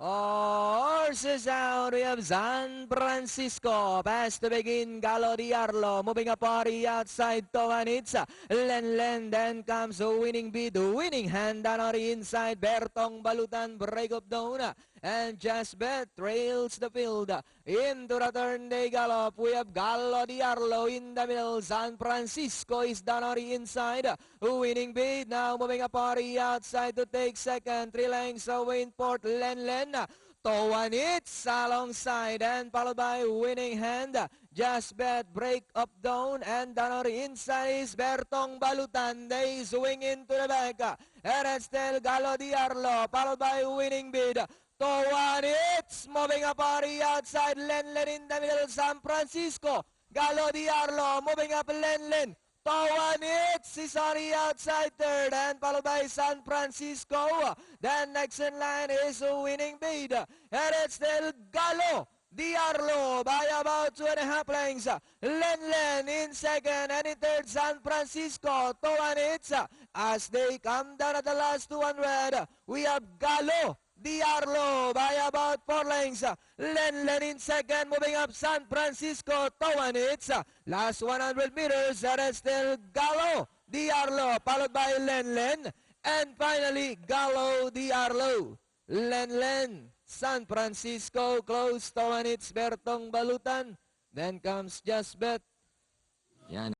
Horses out, we have San Francisco. Pass to begin, Galo Diarlo. Moving up party outside, Towanitsa. Len, then comes the winning beat, the winning hand on the inside. Bertong Balutan, break up down. And Just Bet trails the field. Into the turn they gallop. We have Galo Diarlo in the middle. San Francisco is down on the inside. Winning beat now moving up party outside to take second. 3 lengths away in port. Len. Towanitz alongside and followed by winning hand. Just Bet break up down and down on the inside is Bertong Balutan. They swing into the back. And it's still Galo Diarlo followed by winning bid. Towanitz moving up party outside. Len in the middle. San Francisco. Galo Diarlo moving up Len. Towanitz is on the outside third and followed by San Francisco. Then next in line is a winning bid. And it's still Galo Diarlo by about 2.5 lengths. Len in second and in third San Francisco. Towanitz as they come down at the last 200. We have Galo Diarlo by about 4 lengths. Len in second, moving up San Francisco. Towanitz. Last 100 meters, that is still Galo Diarlo, followed by Len. And finally, Galo Diarlo. Len, San Francisco, close. Towanitz, Bertong Balutan. Then comes Just Bet. Yan.